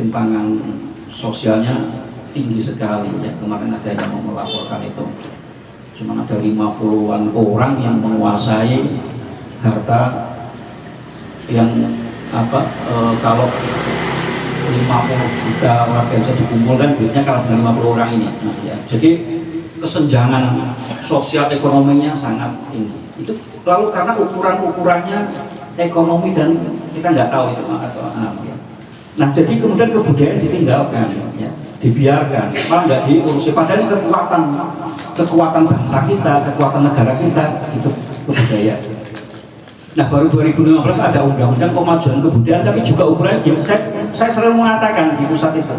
ketimpangan sosialnya tinggi sekali ya. Kemarin ada yang mau melaporkan itu, cuma ada 50-an orang yang menguasai harta yang kalau 50 juta warga bisa dikumpulkan duitnya kalau dengan 50 orang ini ya. Jadi kesenjangan sosial ekonominya sangat tinggi itu, lalu karena ukurannya ekonomi dan kita nggak tahu itu atau apa ya. Nah jadi kemudian kebudayaan ditinggalkan ya, dibiarkan, malah nggak diurusi, padahal kekuatan bangsa kita, kekuatan negara kita itu kebudayaan. Nah baru 2015 ada undang-undang pemajuan kebudayaan, tapi juga ukurannya saya sering mengatakan di pusat itu,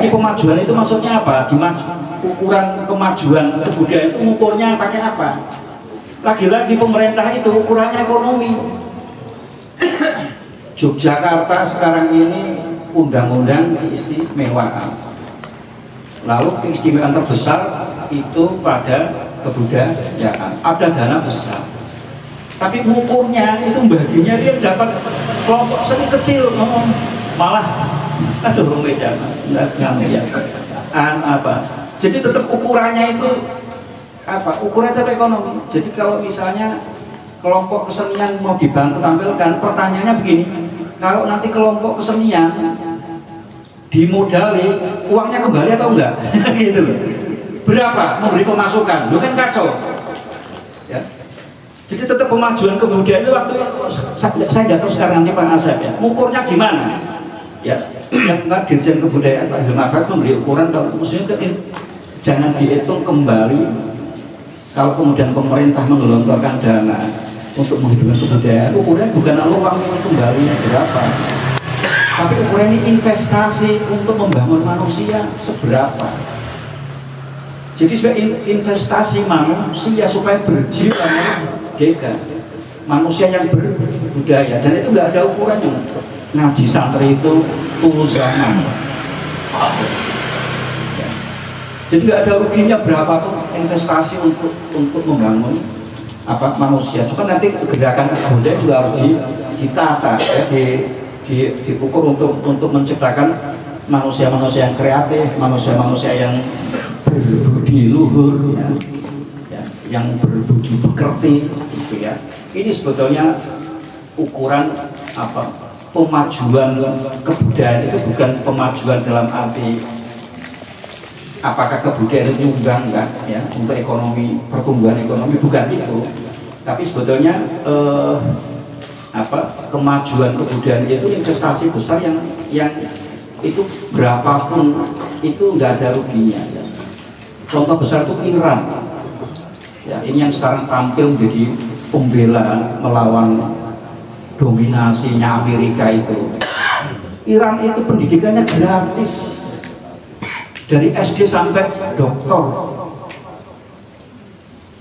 ini pemajuan itu maksudnya apa? Ukuran kemajuan kebudayaan itu ukurnya pakai apa? Lagi-lagi pemerintah itu ukurannya ekonomi. Yogyakarta sekarang ini undang-undang keistimewaan, lalu keistimewaan terbesar itu pada kebudayaan, ada dana besar. Tapi ukurnya itu baginya dia dapat kelompok seni kecil, malah aduh rumit ya, apa. Jadi tetap ukurannya itu apa? Ukurannya tetap ekonomi. Jadi kalau misalnya kelompok kesenian mau dibantu tampilkan, pertanyaannya begini, kalau nanti kelompok kesenian dimodali, uangnya kembali atau enggak? Gitu loh. Berapa memberi pemasukan? Lu kan kacau. Ya. Jadi tetap pemajuan kebudayaan itu waktu saya nggak tahu sekarang nanti Pak Asep ya, ukurnya gimana? Ya, yang Dirjen Kebudayaan Pak Hilmafat memberi ukuran, kalau maksudnya jangan dihitung kembali. Kalau kemudian pemerintah menggelontorkan dana untuk menghidupkan kebudayaan, ukurannya bukan uang kembalinya berapa, tapi ukuran ini investasi untuk membangun manusia seberapa. Jadi sebagai investasi manusia supaya berjiwa merdeka, manusia yang berbudaya, dan itu nggak ada ukurannya. Ngaji santri itu tulusan, jadi nggak ada ruginya berapapun investasi untuk membangun manusia. Cuma nanti gerakan budaya juga harus ditata ya, diukur untuk menciptakan manusia-manusia yang kreatif, manusia-manusia yang berbudi luhur ya, yang berbudi pekerti gitu ya. Ini sebetulnya ukuran pemajuan kebudayaan itu bukan pemajuan dalam arti apakah kebudayaan itu enggak ya untuk ekonomi, pertumbuhan ekonomi, bukan itu, tapi sebetulnya kemajuan kebudayaan itu investasi besar yang itu berapapun itu enggak ada ruginya ya. Contoh besar itu Iran ya, ini yang sekarang tampil menjadi pembela melawan dominasinya Amerika itu. Iran itu pendidikannya gratis dari SD sampai doktor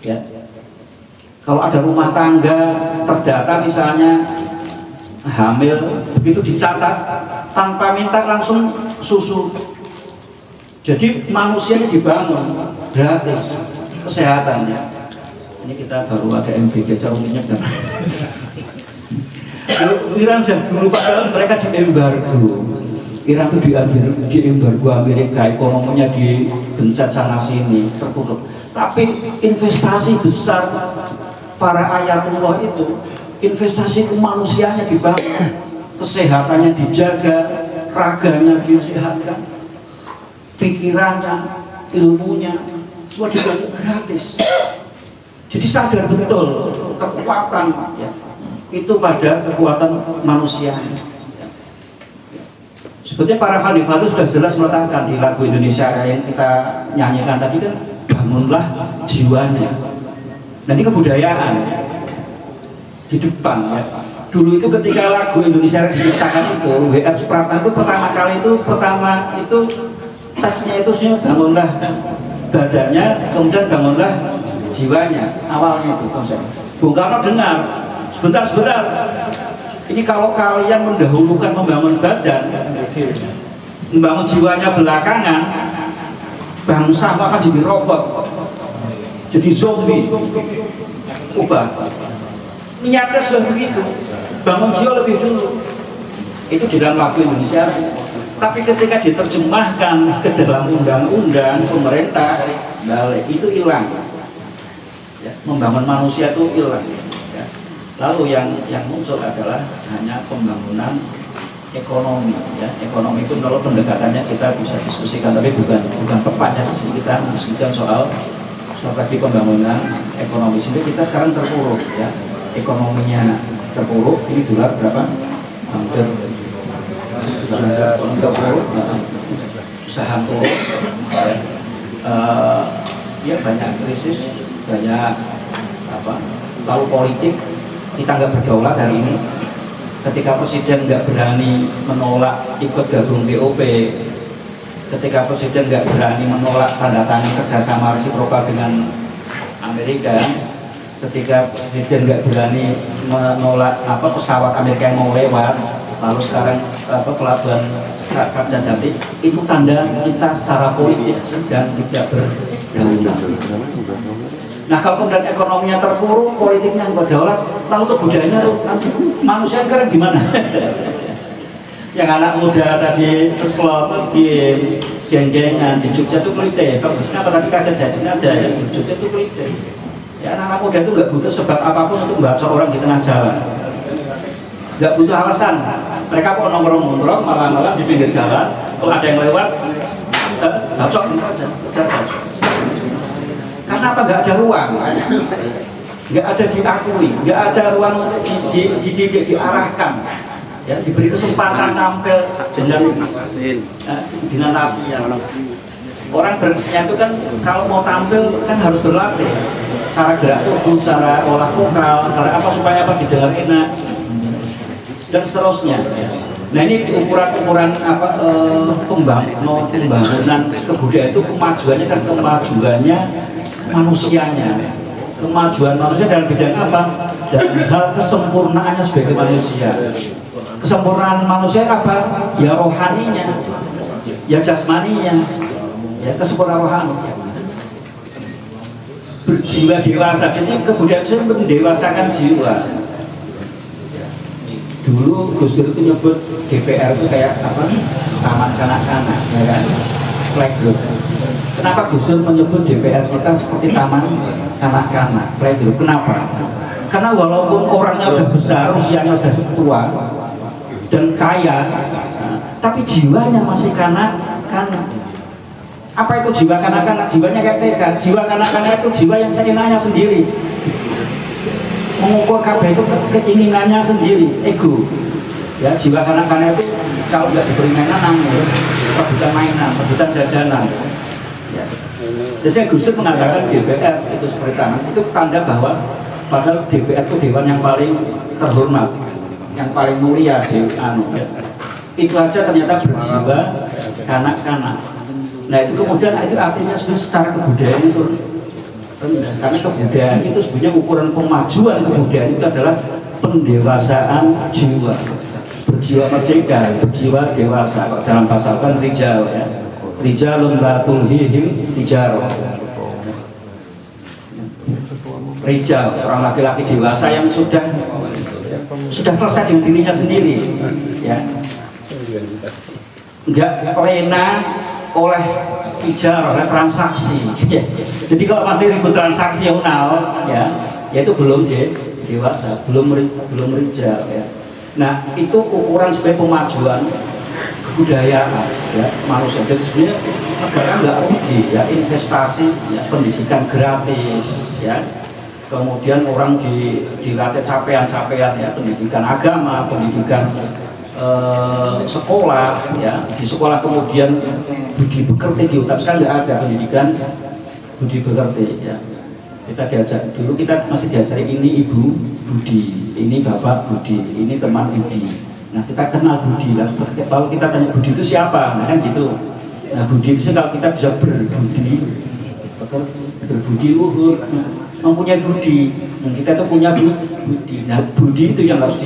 ya. Kalau ada rumah tangga terdata misalnya hamil, begitu dicatat tanpa minta langsung susu. Jadi manusianya dibangun gratis, kesehatannya. Ini kita baru ada MBG carumnya kan. Iran sudah dulu padahal mereka diembargo. Iran itu diembargo Amerika, ekonominya digencat sana sini, terpuruk. Tapi investasi besar para ayatullah itu, investasi kemanusiaannya dibangun, kesehatannya dijaga, raganya disehatkan, pikirannya, ilmunya, semua dibangun gratis. Jadi sadar betul kekuatan ya, itu pada kekuatan manusia. Sebetulnya para khalifah itu sudah jelas meletakkan di lagu Indonesia yang kita nyanyikan tadi kan, bangunlah jiwanya. Nah ini kebudayaan di depan ya. Dulu itu ketika lagu Indonesia diciptakan itu, W.R. Supratman itu pertama itu teksnya itu bangunlah badannya, kemudian bangunlah jiwanya, awalnya itu konsep. Bung Karno dengar, sebentar, ini kalau kalian mendahulukan membangun badan, membangun jiwanya belakangan, bangsa akan jadi robot, jadi zombie, ubah. Niatnya sudah begitu, bangun jiwa lebih dulu. Itu di dalam lagu Indonesia. Tapi ketika diterjemahkan ke dalam undang-undang pemerintah, balik itu hilang. Ya, membangun manusia itu hilang. Ya. Lalu yang muncul adalah hanya pembangunan ekonomi. Ya. Ekonomi itu kalau pendekatannya kita bisa diskusikan, tapi bukan tepatnya di sini kita diskusikan soal tadi pembangunan ekonomi. Sehingga kita sekarang terpuruk. Ya. Ekonominya terpuruk. Ini dolar berapa? Hampir usaha turun, ya banyak krisis, banyak lalu politik kita nggak berdaulat hari ini. Ketika presiden nggak berani menolak ikut gabung BOP, ketika presiden nggak berani menolak tanda tangan kerjasama resiprokal dengan Amerika, ketika presiden nggak berani menolak pesawat Amerika yang mau lewat, lalu sekarang pelabuhan Kertajati, itu tanda kita secara politik sedang tidak berdaulat. Nah kalau kemudian ekonominya terpuruk, politiknya berdaulat, lalu kebudayaannya manusia sekarang gimana? Yang anak muda tadi keslot, geng-gengan di Jogja itu pelite. Kalau di sini apa tadi kaget saja ada yang di Jogja itu pelite. Ya anak muda itu nggak butuh sebab apapun untuk membaca orang di tengah jalan. Nggak butuh alasan. Mereka kok nongkrong-nongkrong malam-malam di pinggir jalan, kalau ada yang lewat, bacok aja, kejar. Karena apa? Nggak ada ruang, nggak ada diakui, nggak ada ruang untuk dididik, diarahkan, ya, diberi kesempatan tampil dengan api. Orang berkesnya itu kan kalau mau tampil kan harus berlatih, cara gerak tubuh, cara olah vokal, cara apa supaya apa didengar enak. Dan seterusnya. Nah ini ukuran-ukuran pembangunan kebudayaan itu kemajuannya kan kemajuannya manusianya, kemajuan manusia dalam bidang apa? Dalam hal kesempurnaannya sebagai manusia. Kesempurnaan manusia apa? Ya rohaninya, ya jasmaninya, ya kesempurnaan rohani. Berjiwa dewasa. Jadi kebudayaan itu mendewasakan jiwa. Dulu Gus Dur itu nyebut DPR itu kayak apa? Taman kanak-kanak, ya kan? Playgroup. Kenapa Gus Dur menyebut DPR kita seperti taman kanak-kanak, playgroup? Kenapa? Karena walaupun orangnya udah besar, usianya udah tua dan kaya, tapi jiwanya masih kanak-kanak. Apa itu jiwa kanak-kanak? Jiwanya kayak TK. Jiwa kanak-kanak itu jiwa yang seenaknya sendiri, mengukur kabeh itu keinginannya sendiri, ego. Ya, jiwa kanak-kanak itu kalau nggak diberi mainan nangis, rebutan mainan, rebutan jajanan. Ya. Jadi Gus Dur mengatakan DPR itu seperti taman, itu tanda bahwa padahal DPR itu dewan yang paling terhormat, yang paling mulia di ya. Itu aja ternyata berjiwa kanak-kanak. Nah itu kemudian itu artinya secara kebudayaan itu karena kebudayaan itu sebenarnya ukuran pemajuan kebudayaan itu adalah pendewasaan jiwa, berjiwa merdeka, berjiwa dewasa. Dalam pasal kan rijal, ya, rijalun la tulhihim tijarah. Rijal, orang laki-laki dewasa yang sudah selesai dengan dirinya sendiri, ya, enggak lena oleh ijar, oleh transaksi. Jadi kalau masih ribut transaksional, ya itu belum dewasa, belum rijal, ya. Nah itu ukuran sebagai pemajuan kebudayaan, ya, manusia. Jadi sebenarnya negara nggak rugi, ya, investasi, ya, pendidikan gratis, ya, kemudian orang dilatih capaian-capaian, ya, pendidikan agama, pendidikan sekolah, ya, di sekolah kemudian budi pekerti diutamkan, nggak ada pendidikan budi pekerti, ya. Kita diajak dulu, kita masih diajari ini ibu budi, ini bapak budi, ini teman budi. Nah kita kenal budi lah. Kalau kita tanya budi itu siapa, nah kan gitu. Nah budi itu kalau kita bisa berbudi luhur, mempunyai budi, nah, kita tuh punya budi. Nah budi itu yang harus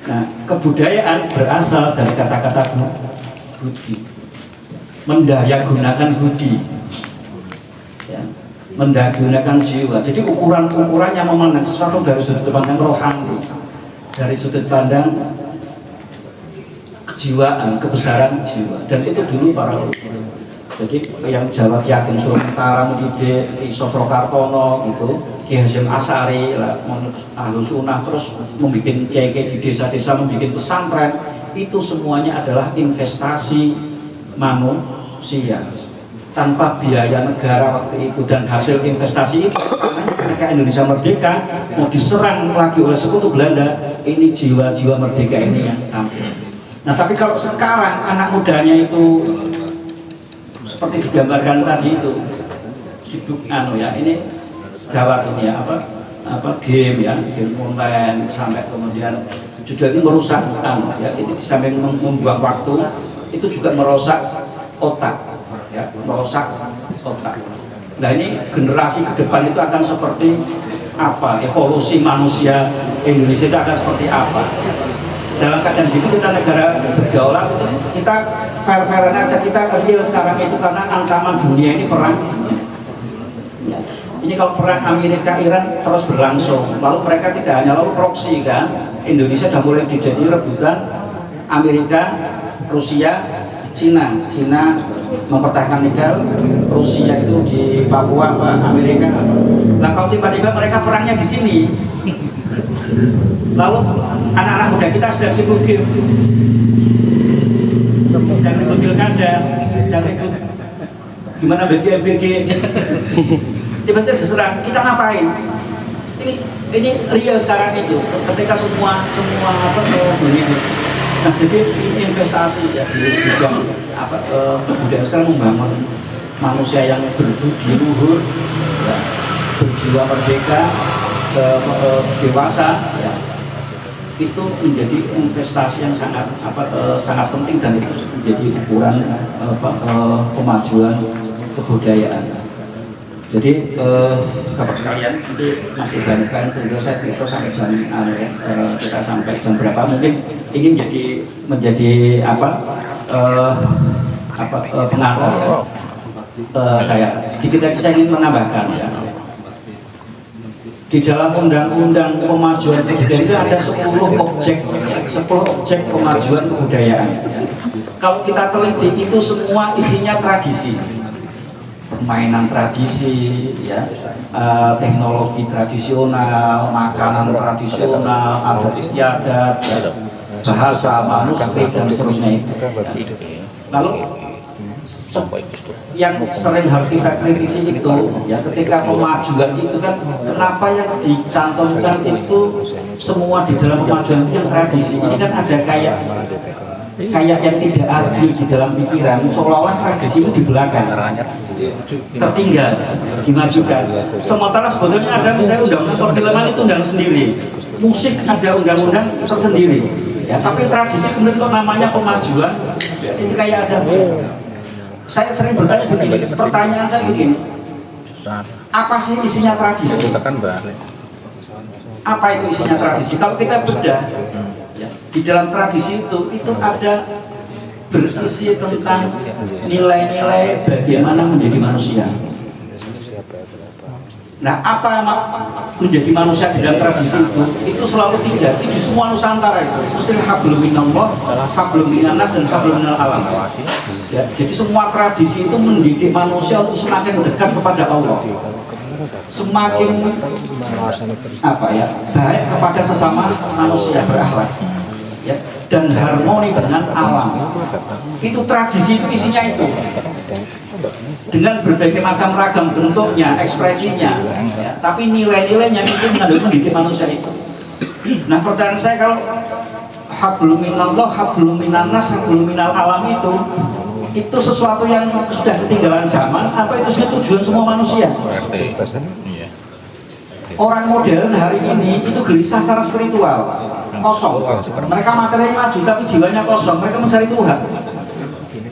nah kebudayaan berasal dari kata-kata budi, mendayagunakan budi, ya, mendayagunakan jiwa. Jadi ukuran-ukurannya memandang sesuatu dari sudut pandang rohani, dari sudut pandang kejiwaan, kebesaran jiwa. Dan itu dulu para leluhur. Jadi yang Jawa Ki Ageng Surutara mendidik Ki Sosro Kartono itu, Ki Hasyim Asari Ahlus Sunnah, terus membuat kiai-kiai di desa-desa membuat pesantren, itu semuanya adalah investasi manusia tanpa biaya negara waktu itu. Dan hasil investasi itu ketika Indonesia merdeka mau diserang lagi oleh sekutu Belanda, ini jiwa-jiwa merdeka ini yang tampil. Nah tapi kalau sekarang anak mudanya itu seperti digambarkan tadi itu sibuk ya, ini gawat ini ya, game ya, game online, sampai kemudian juga ini merusak ya, ini di samping membuang waktu itu juga merusak otak ya, merusak otak. Nah ini generasi ke depan itu akan seperti apa, evolusi manusia Indonesia itu akan seperti apa. Dalam keadaan gitu kita negara berdaulat, kita fair-fairan aja, kita real sekarang itu karena ancaman dunia ini perang ya. Ini kalau perang Amerika-Iran terus berlangsung, lalu mereka tidak hanya lalu proksi kan, Indonesia sudah mulai dijadi rebutan Amerika, Rusia, Cina mempertahankan nikel, Rusia itu di Papua, Amerika. Nah kalau tiba-tiba mereka perangnya di sini, lalu anak-anak muda kita sedang sibuk game, sedang ribut pilkada, sedang ribut gimana BG, tiba-tiba diserang, kita ngapain? Ini real sekarang itu, ketika semua begitu. Nah jadi investasi ya di bidang budaya sekarang membangun manusia yang berbudi luhur, ya, berjiwa merdeka, dewasa, ya, itu menjadi investasi yang sangat penting, dan itu menjadi ukuran kemajuan kebudayaan. Jadi Bapak sekalian, nanti masih banyak kalian tunggu, saya itu sampai jam kita sampai jam berapa, mungkin ini menjadi pengantar ya. Saya sedikit lagi saya ingin menambahkan ya. Di dalam undang-undang pemajuan kebudayaan itu ada 10 objek kemajuan kebudayaan ya. Kalau kita teliti itu semua isinya tradisi, permainan tradisi ya, teknologi tradisional, makanan tradisional, adat istiadat ya, bahasa, manuskrip dan seterusnya itu ya. Lalu yang sering harus kita kritisi itu ya, ketika pemajuan itu kan, kenapa yang dicantumkan itu semua di dalam pemajuan itu yang tradisi, ini kan ada kayak yang tidak adil di dalam pikiran, seolah-olah tradisi itu di belakang, tertinggal, dimajukan. Sementara sebetulnya ada misalnya undang-undang perfilman itu undang sendiri, musik ada undang-undang tersendiri ya, tapi tradisi kemudian kok namanya pemajuan, ini kayak ada. Saya sering bertanya begini, pertanyaan saya begini, apa sih isinya tradisi? Apa itu isinya tradisi? Kalau kita bedah ya, di dalam tradisi itu ada berisi tentang nilai-nilai bagaimana menjadi manusia. Nah, apa menjadi manusia di dalam tradisi itu selalu tiga. Ini di semua Nusantara itu istilah hablum minallah, hablum minannas, dan hablum minal alam ya. Jadi semua tradisi itu mendidik manusia untuk semakin dekat kepada Allah, semakin baik kepada sesama manusia, berakhlak ya, dan harmoni dengan alam. Itu tradisi itu isinya itu, dengan berbagai macam ragam bentuknya, ekspresinya ya, tapi nilai-nilainya itu mendidik manusia itu. Nah pertanyaan saya, kalau hablum minallah, hablum minannas, hablum minal alam itu sesuatu yang sudah ketinggalan zaman, apa itu sudah tujuan semua manusia? Orang modern hari ini itu gelisah secara spiritual, kosong. Mereka materinya maju tapi jiwanya kosong. Mereka mencari Tuhan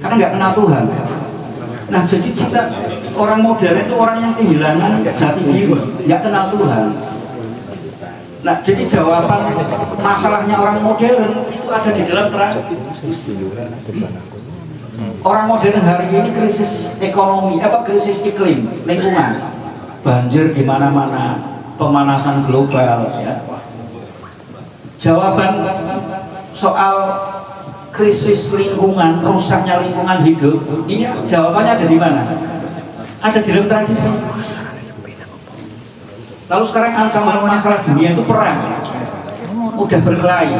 karena nggak kenal Tuhan. Nah jadi jika orang modern itu orang yang kehilangan jati diri, nggak kenal Tuhan. Nah jadi jawaban masalahnya orang modern itu ada di dalam tradisi. Orang modern hari ini krisis ekonomi, krisis iklim, lingkungan, banjir di mana-mana, pemanasan global ya. Jawaban soal krisis lingkungan, rusaknya lingkungan hidup, ini jawabannya ada di mana? Ada di dalam tradisi. Lalu sekarang ancaman masalah dunia itu perang, udah berkelahi,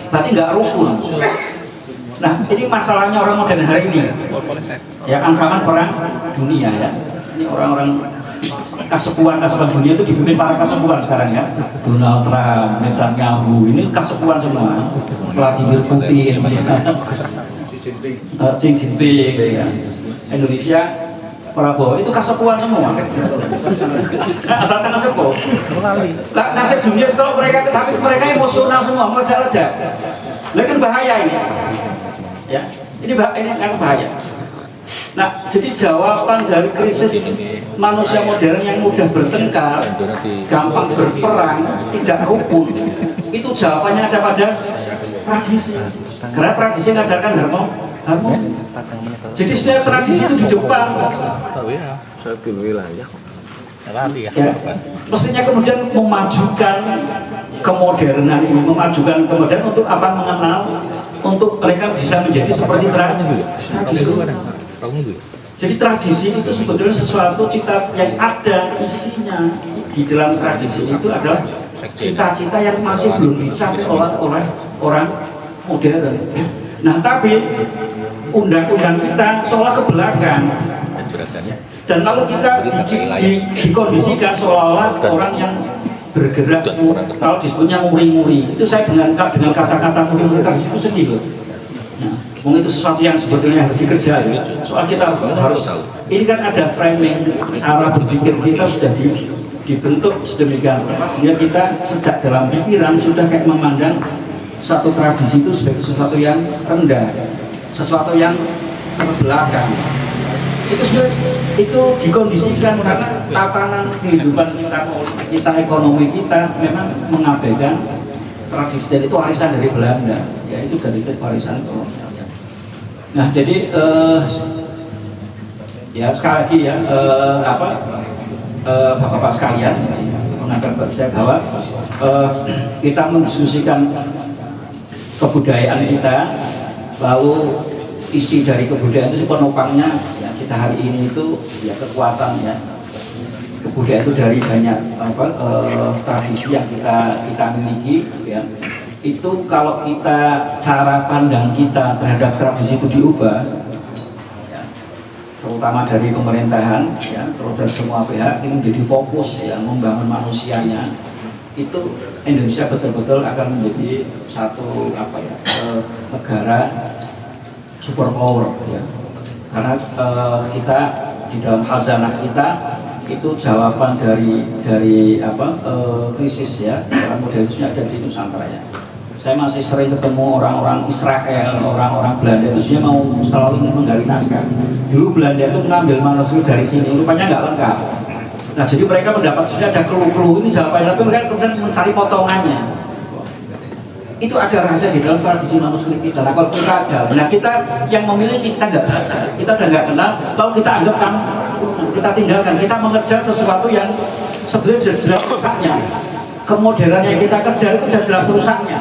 berarti nggak rukun. Nah, ini masalahnya orang modern hari ini. Ya, ancaman perang dunia ya. Ini orang-orang kasepuan dunia itu dipimpin para kasepuan sekarang ya. Donald Trump, Netanyahu, ini kasepuan semua. Vladimir Putin, Xi Jinping, ya. Indonesia, Prabowo itu kasepuan semua. Asal-asal kasepuan. Nasib dunia kalau tapi mereka emosional semua, meledak-ledak. Ini bahaya ini. Ya, ini kan bahaya. Nah, jadi jawaban dari krisis manusia modern yang mudah bertengkar, gampang berperang, tidak rukun, itu jawabannya ada pada tradisi. Karena tradisi mengajarkan harmoni. Jadi sebenarnya tradisi itu di depan. Ya, mestinya kemudian memajukan kemodernan ini, untuk apa mengenal, untuk mereka bisa menjadi seperti tradisi. Jadi tradisi itu sebetulnya sesuatu cita yang ada isinya di dalam tradisi itu adalah cita-cita yang masih belum dicapai oleh orang modern. Nah, tapi undang-undang kita seolah ke belakang. Dan kalau kita dikondisikan seolah-olah orang yang bergerak, kalau disebutnya muri-muri, itu saya dengan kata-kata muri-muri tadi itu sedih loh. Nah, itu sesuatu yang sebetulnya harus dikejar. Soal kita harus, ini kan ada framing, cara berpikir kita sudah dibentuk sedemikian rupa sehingga kita sejak dalam pikiran sudah kayak memandang satu tradisi itu sebagai sesuatu yang rendah, sesuatu yang terbelakang. Itu sudah dikondisikan karena tatanan kehidupan kita, ekonomi kita memang mengabaikan tradisi, dan itu warisan dari Belanda, ya itu dari warisan kolonial. Nah, jadi ya sekali lagi ya bapak-bapak sekalian, mengantar saya bahwa kita mendiskusikan kebudayaan kita, lalu isi dari kebudayaan itu penopangnya ya kita hari ini itu ya kekuatan ya kebudayaan itu dari banyak tradisi yang kita miliki ya. Itu kalau kita cara pandang kita terhadap tradisi itu diubah ya, terutama dari pemerintahan ya, terus dari semua pihak ini menjadi fokus ya membangun manusianya, itu Indonesia betul-betul akan menjadi satu negara superpower ya. Karena kita di dalam khazanah kita itu jawaban dari krisis ya, dalam modernisme ada di Nusantara ya. Saya masih sering ketemu orang-orang Israel, orang-orang Belanda itu sebenarnya mau selalu ingin menggali naskah. Dulu Belanda itu mengambil manuskrip dari sini, rupanya nggak lengkap. Nah, jadi mereka mendapat sudah ada clue-clue ini jawabannya, tapi mereka kemudian mencari potongannya. Itu ada rahasia di dalam tradisi manuskrip kita. Nah, kalau kita ada, nah kita yang memiliki kita nggak baca, kita udah nggak kenal, lalu kita anggap kita tinggalkan, kita mengejar sesuatu yang sebenarnya jelas rusaknya. Kemodernan yang kita kejar itu sudah jelas rusaknya.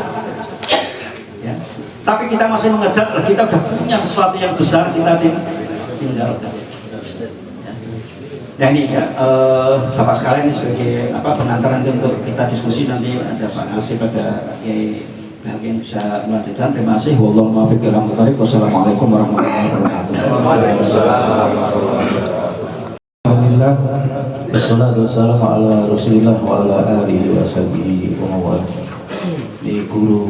Ya. Tapi kita masih mengejar, kita udah punya sesuatu yang besar, kita tinggalkan. Nah ini ya, Bapak sekalian ini sebagai pengantar nanti untuk kita diskusi, nanti ada Pak Nasib, ada Kiai yang bisa melanjutkan. Terima kasih. Wassalamualaikum warahmatullahi wabarakatuh. Alhamdulillah, wassalatu wassalamu ala rasulillah wa ala alihi wa sahbihi wa mawala. Ini guru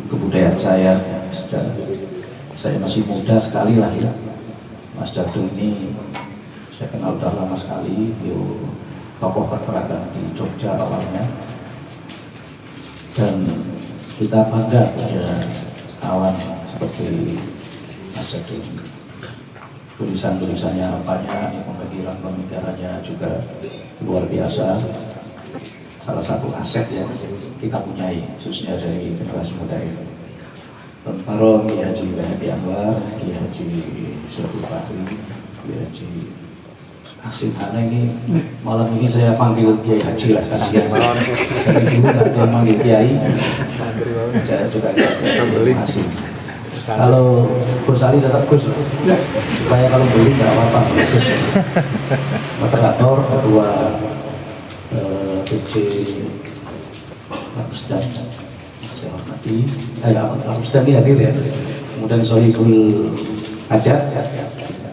kebudayaan saya sejak saya masih muda sekali lah ya. Mas Dadu ini saya kenal sudah lama sekali, tokoh pergerakan di Jogja awalnya, dan kita bangga pada kawan seperti Mas Dadu. Tulisan-tulisannya banyak, pemikiran-pemikirannya juga luar biasa. Salah satu aset yang kita punyai, khususnya dari generasi muda ini. Baru Kiai Haji Wahidi Anwar, Kiai Haji Syariful Bahri, Kiai Haji Hasim Hana ini malam ini saya panggil Kiai Haji lah, kasihan. Dari dulu nggak ada yang manggil Kiai, saya juga Kiai Hasim. Kalau Gus Ali tetap Gus loh. Supaya kalau beli nggak apa-apa Gus. Moderator ketua PC Agustan saya hormati, Agustan ini hadir ya. Kemudian Sohibul Hajat,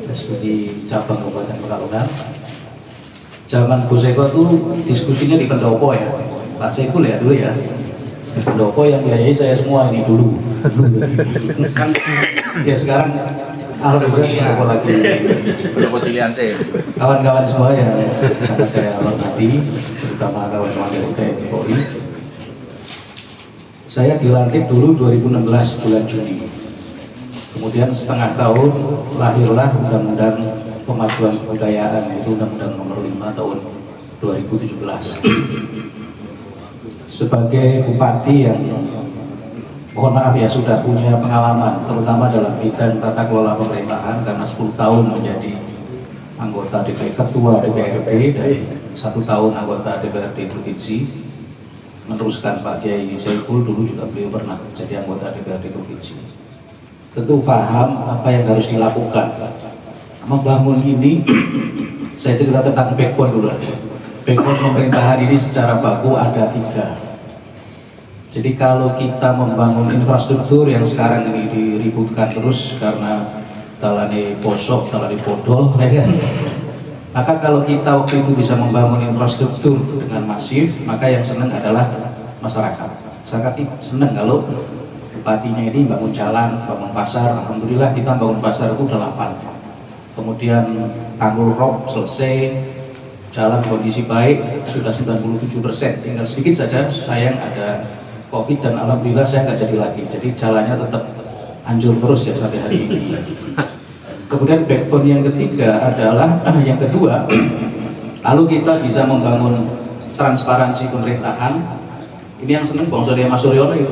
SPG cabang Kabupaten Pekalongan. Zaman Gus Eko tuh diskusinya di pendopo ya, Pak Sekul ya dulu ya. Di pendopo yang biayai saya semua ini dulu. Ya sekarang alhamdulillah pendopo lagi. Pendopo cilian sih. Kawan-kawan semua yang sangat saya hormati, terutama kawan-kawan dari TNI Polri. Saya dilantik dulu 2016 bulan Juni. Kemudian setengah tahun lahirlah Undang-Undang Pemajuan Kebudayaan, yaitu Undang-Undang Nomor 5 tahun 2017. Sebagai bupati yang mohon maaf ya sudah punya pengalaman, terutama dalam bidang tata kelola pemerintahan karena 10 tahun menjadi anggota DPR, ketua DPRD dan 1 tahun anggota DPRD Provinsi. Meneruskan Pak Kiai Saiful, dulu juga beliau pernah jadi anggota DPRD Provinsi. Tentu paham apa yang harus dilakukan. Membangun ini, saya cerita tentang backbone dulu. Backbone pemerintahan ini secara baku ada 3. Jadi kalau kita membangun infrastruktur yang sekarang ini diributkan terus karena talane posok, talane podol, ya kan? Maka kalau kita waktu itu bisa membangun infrastruktur dengan masif, maka yang senang adalah masyarakat. Masyarakat senang kalau bupatinya ini bangun jalan, bangun pasar. Alhamdulillah kita bangun pasar itu 8. Kemudian tanggul rob selesai, jalan kondisi baik, sudah 97%. Tinggal sedikit saja, sayang ada COVID dan alhamdulillah saya nggak jadi lagi. Jadi jalannya tetap hancur terus ya sampai hari ini. Kemudian backbone yang ketiga adalah yang kedua, lalu kita bisa membangun transparansi pemerintahan. Ini yang seneng bangsa dia Mas Suryono itu,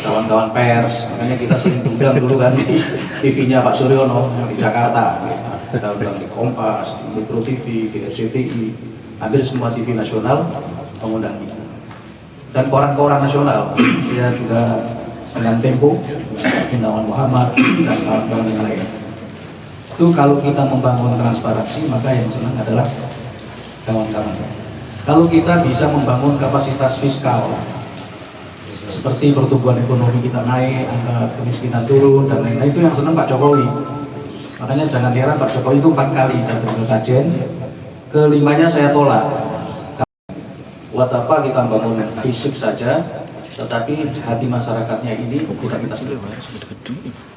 kawan-kawan pers, makanya kita sering undang dulu kan di TV-nya Pak Suryono di Jakarta. Kita undang di Kompas, di Metro TV, di RCTI, hampir semua TV nasional mengundang kita. Dan koran-koran nasional, saya juga dengan Tempo, Gunawan Muhammad, dan kawan-kawan yang lain. Itu kalau kita membangun transparansi, maka yang senang adalah kawan-kawan. Kalau kita bisa membangun kapasitas fiskal, seperti pertumbuhan ekonomi kita naik, angka kemiskinan turun, dan lain-lain, itu yang senang Pak Jokowi. Makanya jangan heran Pak Jokowi itu 4 kali datang ke kajian, kelimanya saya tolak. Buat apa kita bangun fisik saja, tetapi hati masyarakatnya ini tidak kita sentuh.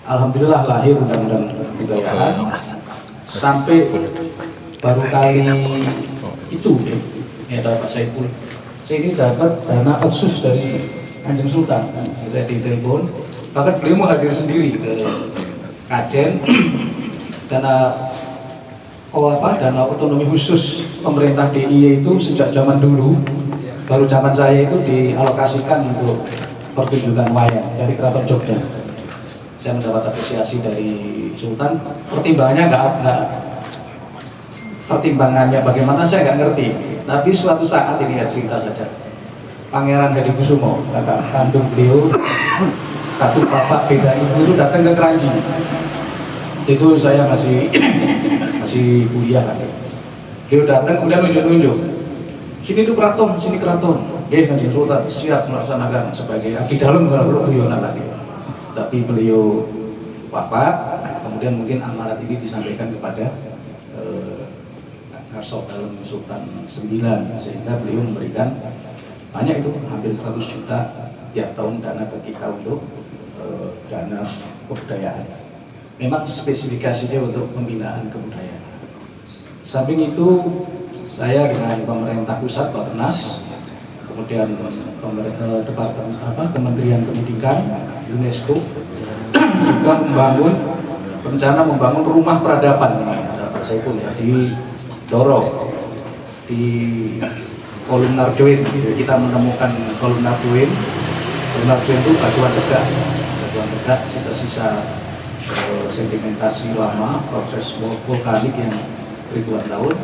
Alhamdulillah lahir Undang-Undang Kebudayaan sampai baru kali itu ya ada Pak Saiful. Saya ini dapat dana otsus dari Kanjeng Sultan. Saya ditelepon, bahkan beliau mau hadir sendiri ke Kajen. Dana dana otonomi khusus pemerintah DIY itu sejak zaman dulu, baru zaman saya itu dialokasikan untuk pertunjukan wayang dari Keraton Jogja. Saya mendapat apresiasi dari Sultan. Pertimbangannya bagaimana saya nggak ngerti. Tapi suatu saat ini ya cerita saja. Pangeran Hadikusumo, kakak kandung beliau, satu bapak beda ibu itu datang ke Kranji. Itu saya masih kuliah kan. Beliau datang kemudian nunjuk-nunjuk. Sini tuh keraton, sini keraton. Kanjeng Sultan siap melaksanakan sebagai abdi dalam kalau guyonan lagi. Tapi beliau wafat, kemudian mungkin amanat ini disampaikan kepada Karso dalam Sultan 9, sehingga beliau memberikan banyak itu hampir 100 juta tiap tahun dana ke kita untuk dana kebudayaan. Memang spesifikasinya untuk pembinaan kebudayaan. Samping itu saya dengan pemerintah pusat Bappenas, kemudian Kementerian Pendidikan, UNESCO juga membangun rumah peradaban Pak Saiful ya, di Doro, di Kolumnar Join. Kita menemukan Kolumnar Join. Kolumnar Join itu batuan tegak, sisa-sisa sedimentasi lama, proses vulkanik yang ribuan tahun,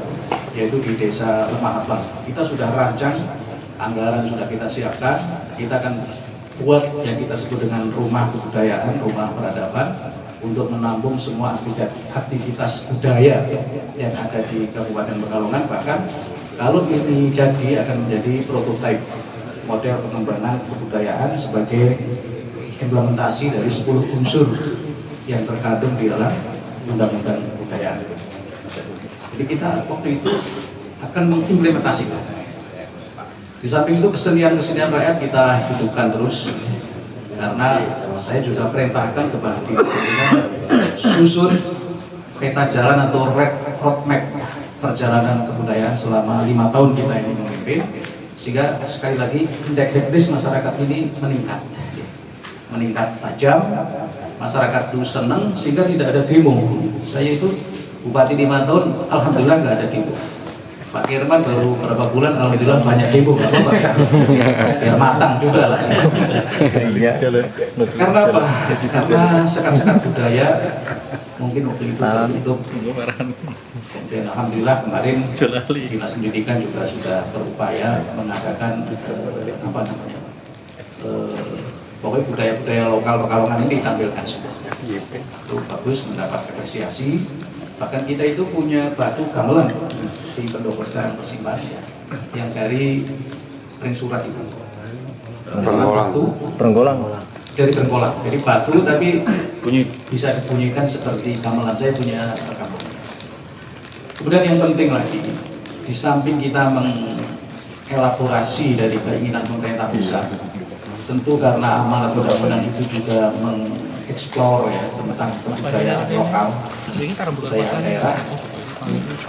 yaitu di desa Lemah Abang. Kita sudah rancang, anggaran sudah kita siapkan, kita akan buat yang kita sebut dengan rumah kebudayaan, rumah peradaban, untuk menampung semua aktivitas budaya yang ada di Kabupaten Pekalongan. Bahkan kalau ini jadi akan menjadi prototipe model pengembangan kebudayaan sebagai implementasi dari 10 unsur yang terkandung di dalam Undang-Undang Kebudayaan. Jadi kita waktu itu akan mengimplementasikan. Di samping itu kesenian-kesenian rakyat kita hidupkan terus, karena saya juga perintahkan kepada diri kita susun peta jalan atau roadmap perjalanan kebudayaan selama 5 tahun kita ini memimpin, sehingga sekali lagi integritas masyarakat ini meningkat tajam, masyarakat itu senang sehingga tidak ada demo. Saya itu bupati 5 tahun, alhamdulillah nggak ada demo. Pak Kirman baru berapa bulan, alhamdulillah banyak demo, nggak apa-apa ya, biar matang juga lah. Karena apa? Karena sekat-sekat budaya mungkin waktu itu tertutup. Dan alhamdulillah kemarin Dinas Pendidikan juga sudah berupaya mengadakan pokoknya budaya-budaya lokal Pekalongan ini ditampilkan semua. Itu bagus, mendapat apresiasi. Bahkan kita itu punya batu gamelan di Pendopo Sekarang Persimpangan yang dari ring surat itu. Trenggolang. Dari Trenggolang. Jadi batu tapi bisa dibunyikan seperti gamelan. Saya punya rekaman. Kemudian yang penting lagi, di samping kita mengelaborasi dari keinginan pemerintah pusat, tentu karena amanat undang-undang itu juga mengeksplor ya tentang kebudayaan lokal budaya daerah.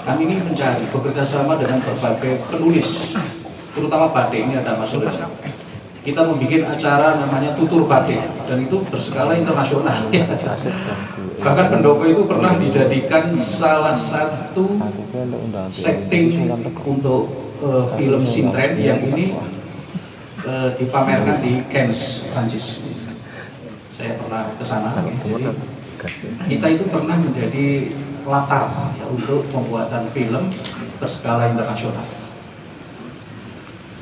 Kami ini mencari bekerja sama dengan berbagai penulis, terutama batik. Ini ada Mas Sulaiman. Kita membuat acara namanya Tutur Batik dan itu berskala internasional. Bahkan Pendopo itu pernah dijadikan salah satu setting untuk film Sintren yang ini dipamerkan di Cannes, Prancis. Saya pernah ke sana. Kita itu pernah menjadi latar ya, untuk pembuatan film berskala internasional.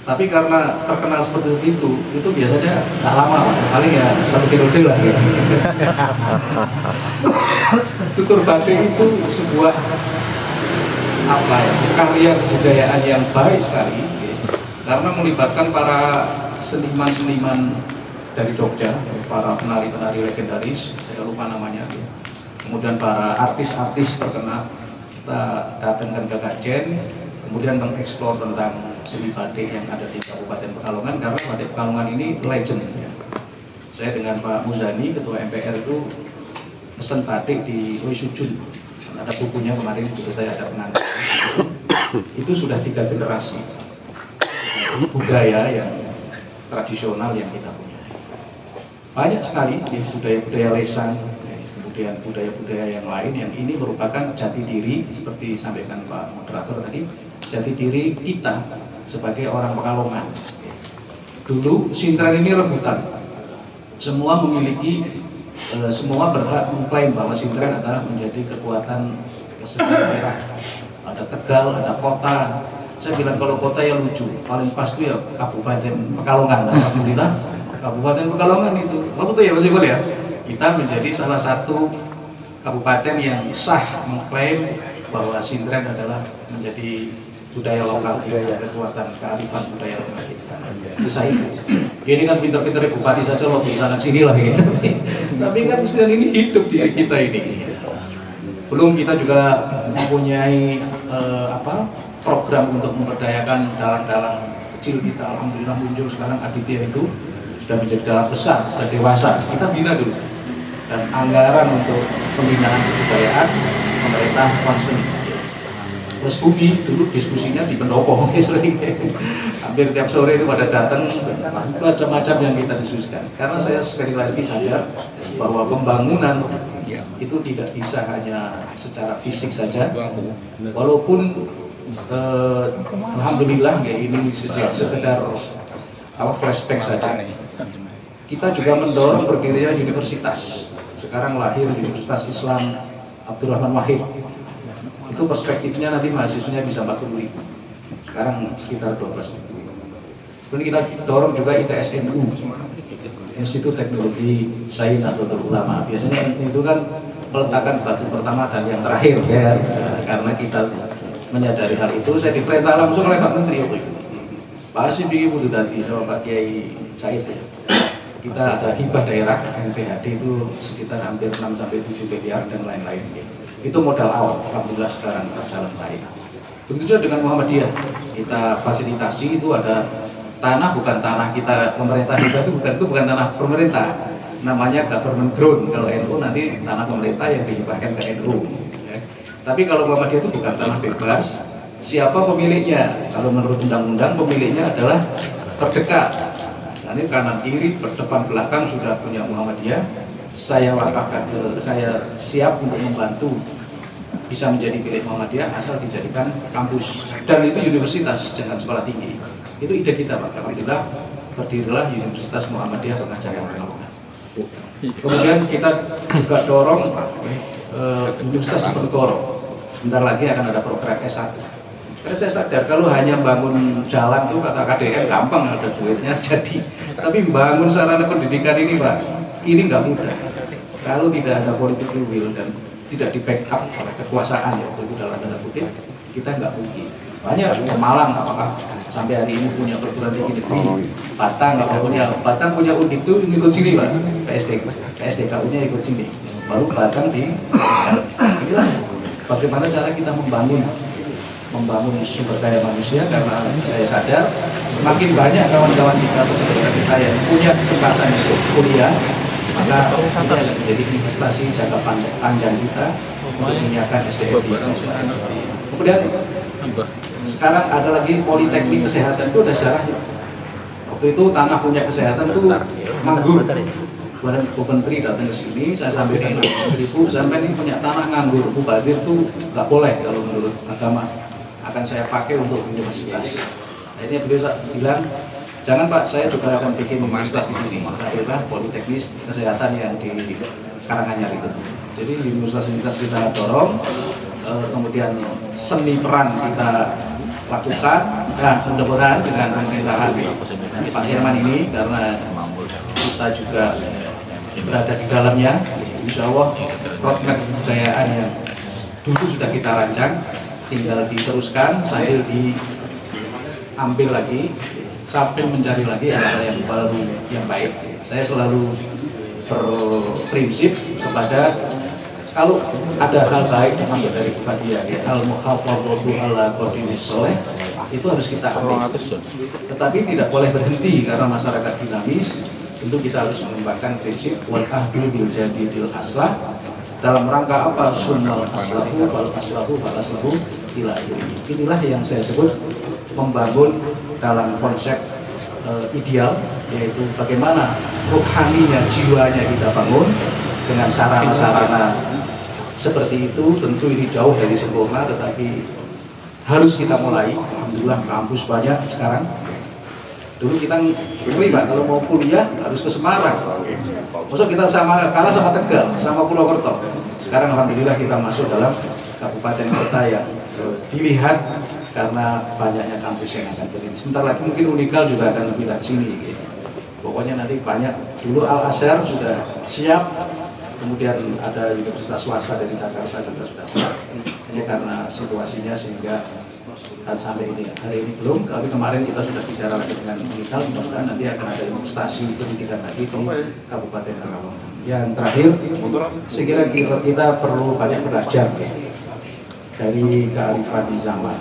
Tapi karena terkenal seperti itu biasanya nggak lama, paling ya 1 periode lah ya. Tutur Batik itu sebuah karya kebudayaan yang baik sekali, karena melibatkan para seniman-seniman dari Jogja, para penari-penari legendaris, saya lupa namanya, kemudian para artis-artis terkenal kita datangkan ke Kajen, kemudian mengeksplor tentang seni batik yang ada di Kabupaten Pekalongan, karena batik Pekalongan ini legend. Saya dengan Pak Muzani, Ketua MPR itu pesen batik di Oi Sujun, ada bukunya kemarin juga saya ada pengantar. Itu sudah 3 generasi budaya yang tradisional yang kita punya. Banyak sekali ya, budaya-budaya lesan, kemudian budaya-budaya yang lain yang ini merupakan jati diri, seperti disampaikan Pak Moderator tadi, jati diri kita sebagai orang Pekalongan. Dulu Sintren ini rebutan, semua memiliki, semua berhak mengklaim bahwa Sintren adalah menjadi kekuatan kesenian daerah. Ada Tegal, ada kota. Saya bilang kalau kota yang lucu, paling pas itu ya Kabupaten Pekalongan. Alhamdulillah Kabupaten Pekalongan itu, betul ya Mas Ibu ya, kita menjadi salah satu kabupaten yang sah mengklaim bahwa Sintren adalah menjadi budaya lokal, kekuatan kearifan budaya lokal kita. Itu saya. Ini kan pinter-pinter bupati saja loh di sana sini lah gitu. Tapi kan Sintren ini hidup di kita ini. Belum kita juga mempunyai program untuk memberdayakan dalang-dalang kecil kita. Alhamdulillah muncul sekarang Aditya itu sudah menjadi dalang besar, sudah dewasa. Kita bina dulu. Dan anggaran untuk pembinaan kebudayaan pemerintah concern. Terus Budi dulu diskusinya di Pendopo, hampir tiap sore itu pada datang, macam-macam yang kita diskusikan. Karena saya sekali lagi sadar bahwa pembangunan itu tidak bisa hanya secara fisik saja, walaupun alhamdulillah ya ini sekedar flashback saja. Kita juga mendorong berdirinya universitas. Sekarang lahir Universitas Islam Abdurrahman Wahid. Itu perspektifnya nanti mahasiswanya bisa 40.000. Sekarang sekitar 12.000. Kemudian kita dorong juga ITSNU, Institut Teknologi Sains Nahdlatul Ulama. Biasanya NU itu kan peletakan batu pertama dan yang terakhir ya. Karena kita menyadari hal itu, saya diperintah langsung oleh Pak Menteri Pak Hasim bikin butuh tadi sama Pak Kiai Said ya. Kita ada hibah daerah NPHD itu sekitar hampir 6-7 miliar dan lain-lain. Itu modal awal, alhamdulillah sekarang berjalan baik. Begitu juga dengan Muhammadiyah, kita fasilitasi itu ada tanah, bukan tanah kita pemerintah itu bukan tanah pemerintah, namanya government ground. Kalau NU nanti tanah pemerintah yang dihibahkan ke NU. Ya. Tapi kalau Muhammadiyah itu bukan tanah bebas, siapa pemiliknya? Kalau menurut undang-undang pemiliknya adalah terdekat. Nah, ini kanan kiri, depan belakang sudah punya Muhammadiyah. Saya wakafkan, saya siap untuk membantu bisa menjadi milik Muhammadiyah asal dijadikan kampus dan itu universitas, jangan sekolah tinggi. Itu ide kita Pak. Alhamdulillah berdirilah Universitas Muhammadiyah Pengajaran Agama. Kemudian kita juga dorong Universitas Diponegoro. Sebentar lagi akan ada program S1. Karena saya sadar kalau hanya bangun jalan tuh kata KDN gampang, ada duitnya jadi. Tapi bangun sarana pendidikan ini Pak, ini nggak mudah. Kalau tidak ada political will dan tidak di backup oleh kekuasaan ya, itu dalam tanda kutip, kita nggak mungkin. Banyak Malang apakah sampai hari ini punya perguruan tinggi negeri, Batang punya Undip itu ikut sini Pak, PSDKU-nya ikut sini, baru Batang di. Inilah bagaimana cara kita membangun sumber daya manusia, karena saya sadar semakin banyak kawan-kawan kita seperti kita yang punya kesempatan untuk kuliah, maka ini akan menjadi investasi jangka panjang kita untuk menyiapkan SDM. Kemudian sekarang ada lagi politeknik kesehatan, itu ada sejarahnya. Waktu itu tanah punya kesehatan itu nganggur. Kemudian Bu Menteri datang ke sini, saya sampaikan ke Menteri, Bu, sampai ini punya tanah nganggur, Bu Badir itu nggak boleh kalau menurut agama, akan saya pakai untuk universitas. Akhirnya beliau bilang, jangan Pak, saya juga akan bikin universitas di sini. Akhirnya politeknis kesehatan yang di Karanganyar itu. Jadi universitas kita dorong, kemudian seni peran kita lakukan, dan mudah-mudahan dengan pemerintahan Pak Herman ini, karena kita juga berada di dalamnya, insya Allah roadmap kebudayaan yang dulu sudah kita rancang, tinggal diteruskan sambil diambil lagi, sampai mencari lagi hal-hal yang baru, yang baik. Saya selalu berprinsip kepada kalau ada hal baik yang masuk dari Muhammadiyah, itu harus kita ambil. Tetapi tidak boleh berhenti karena masyarakat dinamis. Tentu kita harus mengembangkan prinsip wal ahdu bil jadidil aslah, dalam rangka apa? Sunnah aslahu wal aslahu wal aslahu ila akhirih. Inilah yang saya sebut membangun dalam konsep ideal, yaitu bagaimana rohaninya, jiwanya kita bangun dengan sarana-sarana seperti itu. Tentu ini jauh dari sempurna, tetapi harus kita mulai. Alhamdulillah kampus banyak sekarang. Dulu kita ngeri Pak, kalau mau kuliah harus ke Semarang. Maksud kita kalah sama Tegal, sama Purwokerto. Sekarang alhamdulillah kita masuk dalam kabupaten kota yang dilihat karena banyaknya kampus yang akan berdiri. Sebentar lagi mungkin Unikal juga akan lebih dari sini. Gitu. Pokoknya nanti banyak. Dulu Al Azhar sudah siap, kemudian ada universitas swasta dari Jakarta juga sudah siap. Ini karena situasinya sehingga dan sampai ini hari ini belum, tapi kemarin kita sudah bicara lagi dengan Unikal, mudah-mudahan nanti akan ada investasi pendidikan lagi di Kabupaten Karawang. Yang terakhir, saya kira kita perlu banyak belajar dari kearifan di zaman.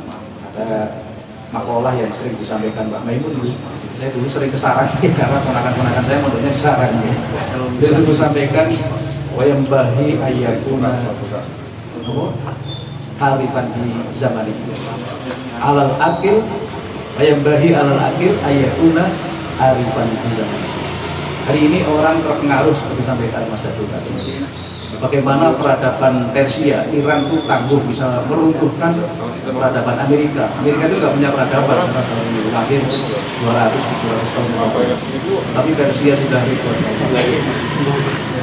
Ada makalah yang sering disampaikan Mbak Maimun dulu. Saya dulu sering ke Sarang karena ponakan-ponakan saya mondoknya di Sarang. Dia selalu sampaikan wayam bahi ayakuna arifan di zaman itu. Alal akil wayam bahi alal akil ayakuna arifan di zaman itu. Hari ini orang terpengaruh seperti sampaikan Mas Jadul tadi. Bagaimana peradaban Persia, Iran itu tangguh bisa meruntuhkan peradaban Amerika. Amerika itu nggak punya peradaban, lahir 200-300 tahun lalu. Tapi Persia sudah ribuan tahun.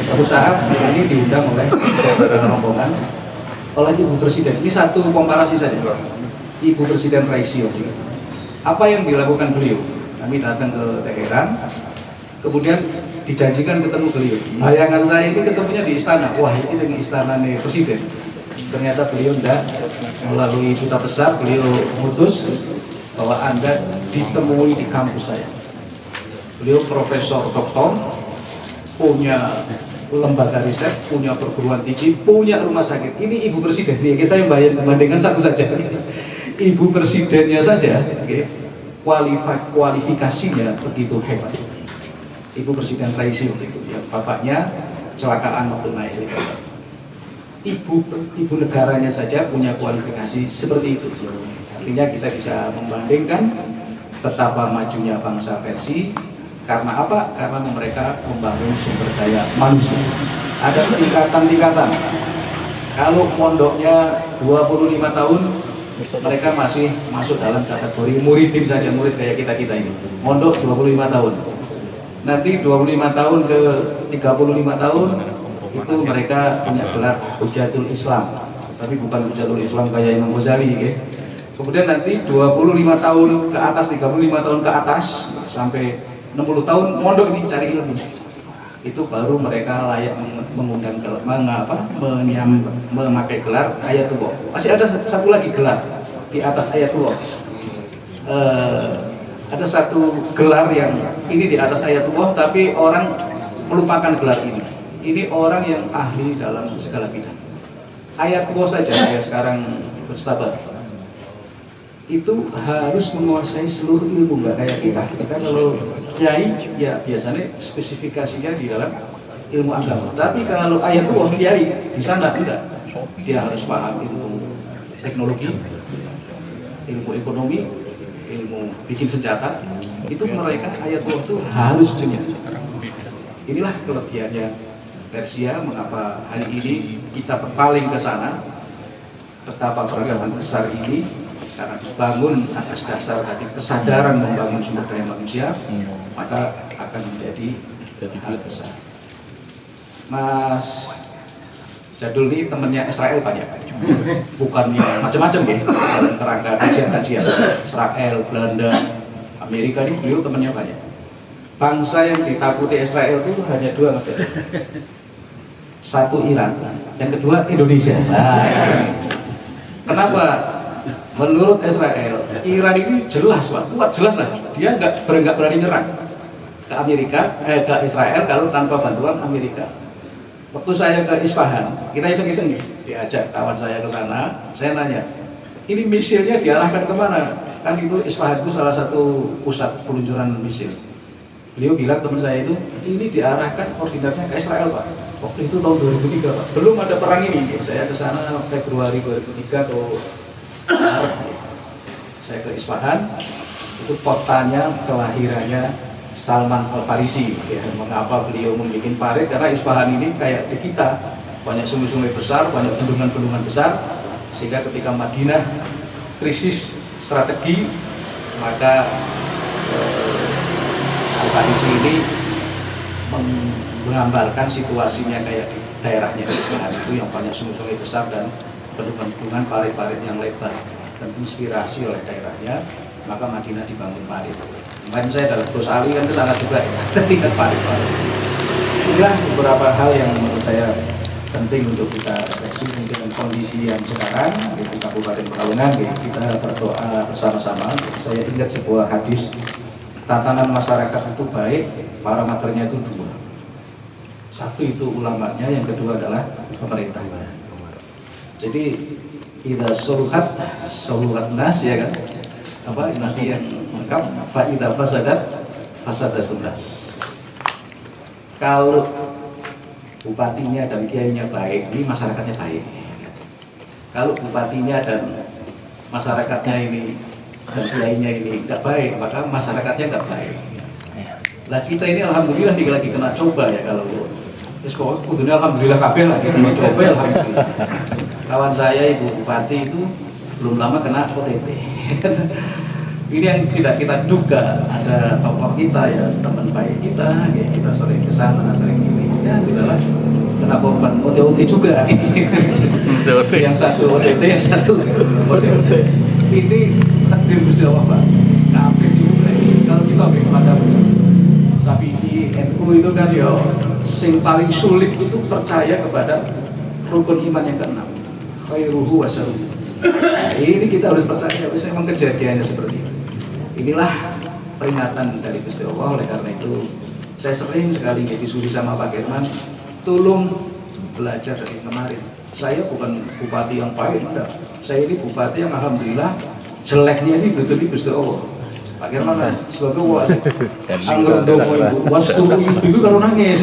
Satu saat ini diundang oleh rombongan oleh Ibu Presiden. Ini satu komparasi saja. Ibu Presiden Raisio. Apa yang dilakukan beliau? Kami datang ke Teheran, kemudian dijanjikan ketemu beliau. Bayangan saya ini ketemunya di istana. Wah, ini dengan istana nih presiden. Ternyata beliau enggak, melalui duta besar beliau memutus bahwa Anda ditemui di kampus saya. Beliau profesor doktor, punya lembaga riset, punya perguruan tinggi, punya rumah sakit. Ini ibu presiden. Nih, saya bandingkan satu saja. Ibu presidennya saja, kualifikasinya begitu hebat. Ibu Presiden Raisi itu, ya, bapaknya kecelakaan waktu naik helikopter. Ibu negaranya saja punya kualifikasi seperti itu. Artinya kita bisa membandingkan betapa majunya bangsa Persia. Karena apa? Karena mereka membangun sumber daya manusia. Ada tingkatan-tingkatan. Kalau pondoknya 25 tahun, mereka masih masuk dalam kategori muridin saja, murid kayak kita ini. Mondok 25 tahun. Nanti 25 tahun ke 35 tahun itu mereka punya gelar Hujatul Islam. Tapi bukan Hujatul Islam kayak Imam Ghazali, ya. Kemudian nanti 25 tahun ke atas, 35 tahun ke atas sampai 60 tahun mondok ini cari ilmu. Itu baru mereka layak mengundang memakai gelar Ayatullah. Masih ada satu lagi gelar di atas Ayatullah. Ada satu gelar yang ini di atas Ayatullah, tapi orang melupakan gelar ini. Ini orang yang ahli dalam segala bidang. Ayatullah saja saya sekarang berstabat. Itu harus menguasai seluruh ilmu, nggak kayak kita. Kita kalau kiai ya biasanya spesifikasinya di dalam ilmu agama. Tapi kalau Ayatullah kiai di sana tidak. Dia harus paham ilmu teknologi, ilmu ekonomi, ilmu bikin senjata. Itu mereka Ayatullah itu harus punya. Inilah kelebihannya Persia. Mengapa hari ini kita berpaling ke sana? Betapa peradaban besar ini karena dibangun atas dasar hati kesadaran membangun sumber daya manusia, maka akan menjadi hal besar. Mas Jadul ini temennya Israel banyak, bukannya macam-macam ya, dalam kerangka kajian-kajian. Israel, Belanda, Amerika ini beliau temennya banyak. Bangsa yang ditakuti Israel itu hanya dua saja. Satu Iran, yang kedua Indonesia. Nah, kenapa? Menurut Israel, Iran ini jelas Pak, kuat jelas lah. Dia nggak berani nyerang ke Amerika, ke Israel kalau tanpa bantuan Amerika. Waktu saya ke Isfahan, kita iseng-iseng nih, diajak kawan saya ke sana. Saya nanya, ini misilnya diarahkan kemana? Kan itu Isfahan itu salah satu pusat peluncuran misil. Beliau bilang teman saya itu, ini diarahkan koordinatnya ke Israel Pak. Waktu itu tahun 2003 Pak, belum ada perang ini. Saya ke sana Februari 2003 atau saya ke Isfahan, itu kotanya kelahirannya Salman Al-Farisi. Ya, mengapa beliau membuat parit? Karena Isfahan ini kayak di kita, banyak sungai-sungai besar, banyak bendungan-bendungan besar, sehingga ketika Madinah krisis strategi, maka Al-Farisi ini menggambarkan situasinya kayak di daerahnya Isfahan itu yang banyak sungai-sungai besar dan bendungan-bendungan, parit-parit yang lebar, dan inspirasi oleh daerahnya, maka Madinah dibangun parit. Kemarin saya dalam Gus Ali kan ke sana juga ya, tingkat parit-parit. Inilah beberapa hal yang menurut saya penting untuk kita refleksi dengan kondisi yang sekarang di Kabupaten Pekalongan. Kita berdoa bersama-sama. Saya ingat sebuah hadis, tatanan masyarakat itu baik, parameternya itu dua. Satu itu ulamanya, yang kedua adalah pemerintah. Jadi kita soluhat nas ya kan, apa nasi yang lengkap, faida fasadatun nas. Kalau bupatinya dan kiainya baik, ini masyarakatnya baik. Kalau bupatinya dan masyarakatnya ini dan kiainya ini tidak baik, maka masyarakatnya tidak baik. Nah kita ini alhamdulillah lagi kena coba ya, kalau kudunya alhamdulillah kabel lah, kita coba alhamdulillah. Kawan saya ibu bupati itu belum lama kena OTT. Ini yang tidak kita duga. Ada tokoh kita ya, teman baik kita, ya, kita sering ke sana, sering ini, ya tidaklah kena korban OTT juga. Yang satu OTT, yang satu OTT. Ini takdir Gusti Allah Pak. Kabeh itu kalau kita di NU itu kan ya sing paling sulit itu percaya kepada rukun iman yang keenam, khairuhu wa syarruhu. Nah, ini kita harus percaya, memang kejadiannya seperti itu. Inilah peringatan dari Gusti Allah. Oleh karena itu saya sering sekali diskusi sama Pak German, tolong belajar dari kemarin. Saya bukan bupati yang baik, enggak. Saya ini bupati yang alhamdulillah jeleknya ini betul di Gusti Allah. Pak German sebagai wali anggur domo ibu wastu ibu kalau nangis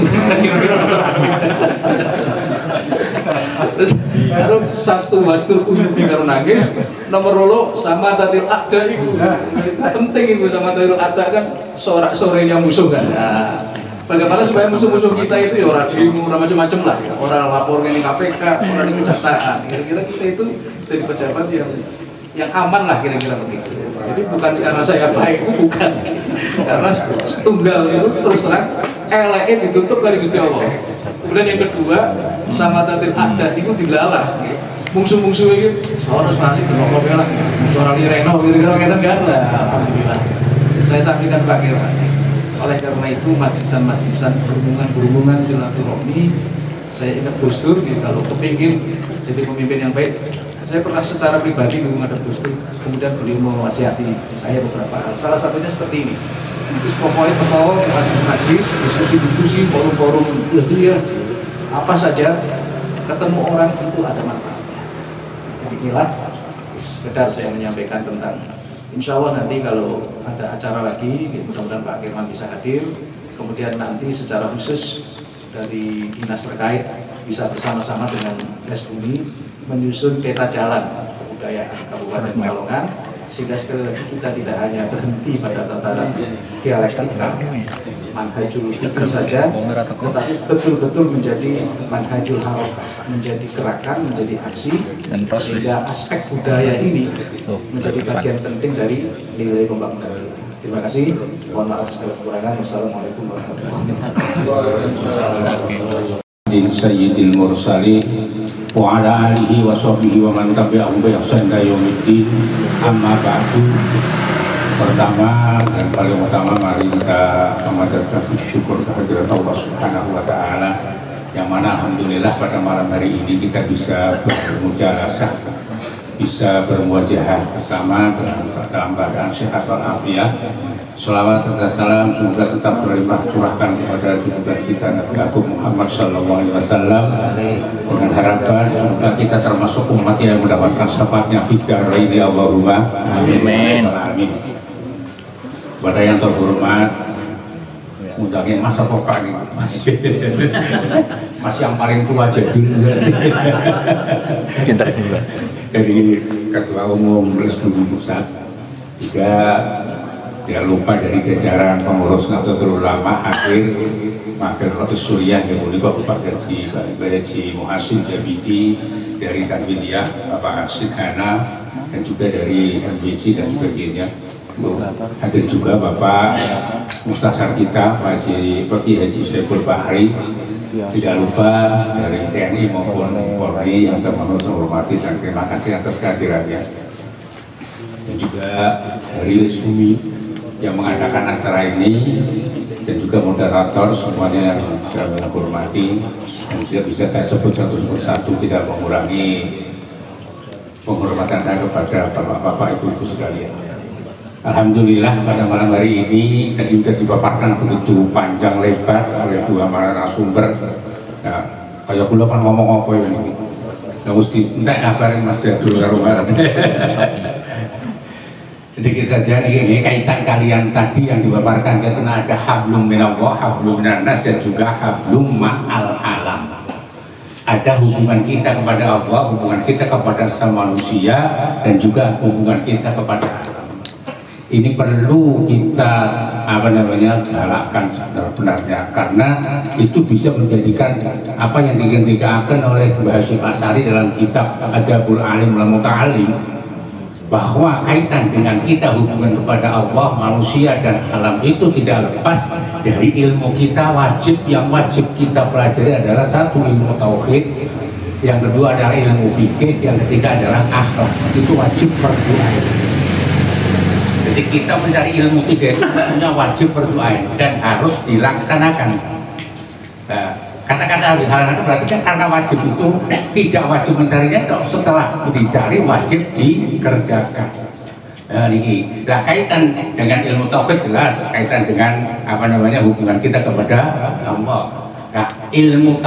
terus kalau sastu wastu ibu kalau nangis nomor lolo sama tatil ada itu penting itu sama tatil ada kan sorak-sorenya musuh kan. Nah, bagaimana supaya musuh-musuh kita itu ya orang demo, orang macam-macam lah ya. Orang lapor ini KPK, orang ini kejaksaan. Kira-kira kita itu jadi pejabat yang aman lah kira-kira begitu. Jadi bukan karena saya baik, bukan. Karena tunggal itu terus terang eleknya ditutup kali Gusti Allah. Kemudian yang kedua, sama tatil ada itu dilalah. Musuh-musuh itu seorang masih berlokok belak, suara lireno gitu-gitu kan lah. Alhamdulillah. Saya sampaikan Pak Kira. Oleh karena itu majlisan berhubungan silaturahmi, saya ingat Gus Dur gitu, kalau kepingin jadi pemimpin yang baik, saya pernah secara pribadi menghadap Gus Dur, kemudian beliau mewasiati saya beberapa hal. Salah satunya seperti ini. Terus pokoknya ketemu majlis, diskusi, forum-forum ya, apa saja ketemu orang itu ada manfaatnya. Jadi inilah sekedar saya menyampaikan tentang. Insya Allah nanti kalau ada acara lagi, mudah-mudahan Pak Kirman bisa hadir. Kemudian nanti secara khusus dari dinas terkait bisa bersama-sama dengan Kes Bumi menyusun peta jalan kebudayaan Kabupaten Pekalongan, sehingga sekali lagi kita tidak hanya berhenti pada tataran dialektika manhajul fikri saja, tetapi betul-betul menjadi manhajul harokah, menjadi gerakan, menjadi aksi, sehingga aspek budaya ini menjadi bagian penting dari nilai pembangunan. Terima kasih. Mohon maaf segala kekurangan. Wassalamualaikum warahmatullahi wabarakatuh. Sayyidil Mursalin wa ala alihi wa sahbihi wa man tabi'ahum bi ihsan ila yaumiddin. Amma ba'du. Pertama dan paling utama mari kita memanjatkan syukur kehadirat Allah Subhanahu wa taala yang mana alhamdulillah pada malam hari ini kita bisa bermujalasah, bisa bermuajahah bersama dalam keadaan sehat walafiat. Shalawat dan salam semoga tetap berlimpah curahkan kepada junjungan kita Nabi Agung Muhammad Sallallahu Alaihi Wasallam dengan harapan semoga kita termasuk umat yang mendapatkan syafaatnya fidar ini Allahumma amin. Amin. Pada yang terhormat, undangin Mas apa Pak ini? Mas yang paling tua jadul. Dari Ketua Umum Resmi Pusat juga tidak lupa dari jajaran pengurus Nahdlatul Ulama akhir Mager Rotus Suriah yang boleh Bapak Haji Muhasin Jabidi dari Tanwidiyah, Bapak Asyid Hana dan juga dari MBC dan sebagainya. Hadir juga Bapak Mustasar kita Pak Haji Saiful Bahri, tidak lupa dari TNI maupun Polri yang saya menghormati dan terima kasih atas kehadirannya, dan juga dari Resmi yang mengadakan acara ini dan juga moderator semuanya yang saya menghormati dan tidak bisa saya sebut satu persatu, tidak mengurangi penghormatan saya kepada bapak-bapak ibu-ibu sekalian. Alhamdulillah pada malam hari ini tadi sudah dipaparkan begitu panjang lebar oleh dua narasumber. Nah, kayak kula kan ngomong apa ini? Ya mesti entek kabarin Mas Jadul karo Mas. Sedikit saja ini kaitan kalian tadi yang dipaparkan, karena ada hablum minallah, hablum minannas dan juga hablum ma'al alam. Ada hubungan kita kepada Allah, hubungan kita kepada sama manusia dan juga hubungan kita kepada alam. Ini perlu kita galakkan sebenarnya, karena itu bisa menjadikan apa yang dikatakan oleh Mbah Hasyim Asy'ari dalam kitab Adabul Alim wal Muta'allim, bahwa kaitan dengan kita hubungan kepada Allah, manusia dan alam itu tidak lepas dari ilmu kita. Yang wajib kita pelajari adalah satu ilmu tauhid, yang kedua adalah ilmu fikih, yang ketiga adalah akhlak. Itu wajib perlu. Jadi kita mencari ilmu tiga itu punya wajib berdoain dan harus dilaksanakan. Nah, kata-kata harus dilaksanakan berarti kan karena wajib itu tidak wajib mencarinya, setelah dicari wajib dikerjakan. Nah, ini. Nah, kaitan dengan ilmu tauhid jelas kaitan dengan apa namanya hubungan kita kepada Allah. Nah, ilmu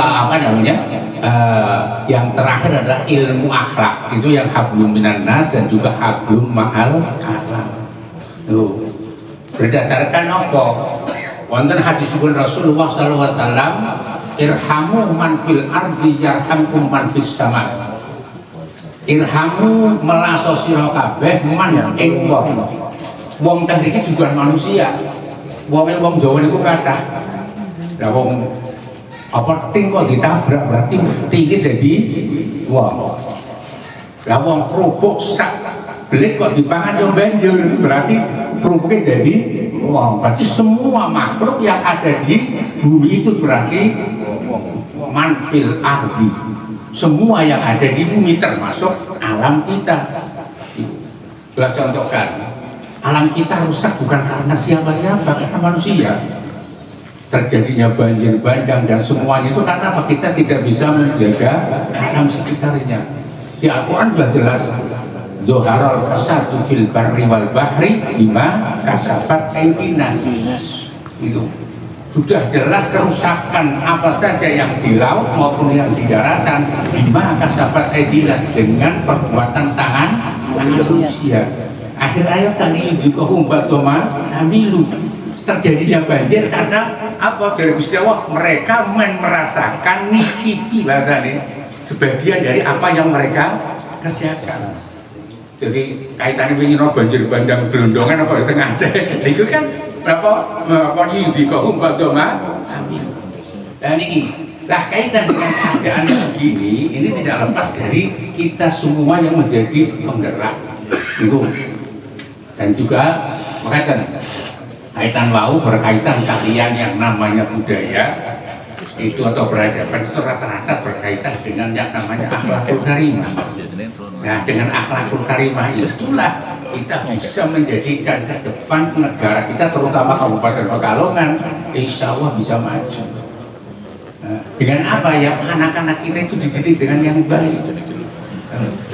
yang terakhir adalah ilmu akhlak. Itu yang hablum minan nas dan juga hablum ma'al akhlak. Tuh. Berdasarkan apa? Wonten hadis Rasulullah sallallahu alaihi wasallam, irhamu man fil ardi yarhamkum man fis sama. Irhamu melaso sira kabeh man ing wong. Wong teng iki juga manusia. Wong Jawa niku kathah. Lah wong apa ting kok ditabrak berarti tinggi jadi wong. Lah wong kerupuk sak belik kok dipangan yo banjur berarti kerupuknya jadi wong. Berarti semua makhluk yang ada di bumi itu berarti manfil ardi. Semua yang ada di bumi termasuk alam kita. Saya contohkan, alam kita rusak bukan karena siapa-siapa, karena manusia. Terjadinya banjir bandang dan semuanya itu karena apa? Kita tidak bisa menjaga alam sekitarnya. Di Al-Quran sudah jelas, Zoharul fasadu fil barri wal bahri bima kasabat aydina. Itu sudah jelas kerusakan apa saja yang di laut maupun yang di daratan bima kasabat aydina dengan perbuatan tangan manusia. Akhir ayat tadi juga humbatoma hamilu. Terjadinya banjir karena apa? Dari Gusti Allah mereka merasakan nicipi bahasanya sebagian dari apa yang mereka kerjakan. Jadi kaitannya ingin banjir bandang gelondongan apa di tengah aja itu kan apa yudi kahum badoma dan ini lah kaitan dengan keadaan yang begini ini tidak lepas dari kita semua yang menjadi penggerak itu dan juga kaitan wau berkaitan kalian yang namanya budaya itu atau peradaban itu rata-rata berkaitan dengan yang namanya akhlakul karimah. Nah, dengan akhlakul karimah itulah kita bisa menjadikan ke depan negara kita terutama Kabupaten Pekalongan insya Allah bisa maju. Nah, dengan apa ya anak-anak kita itu dididik dengan yang baik.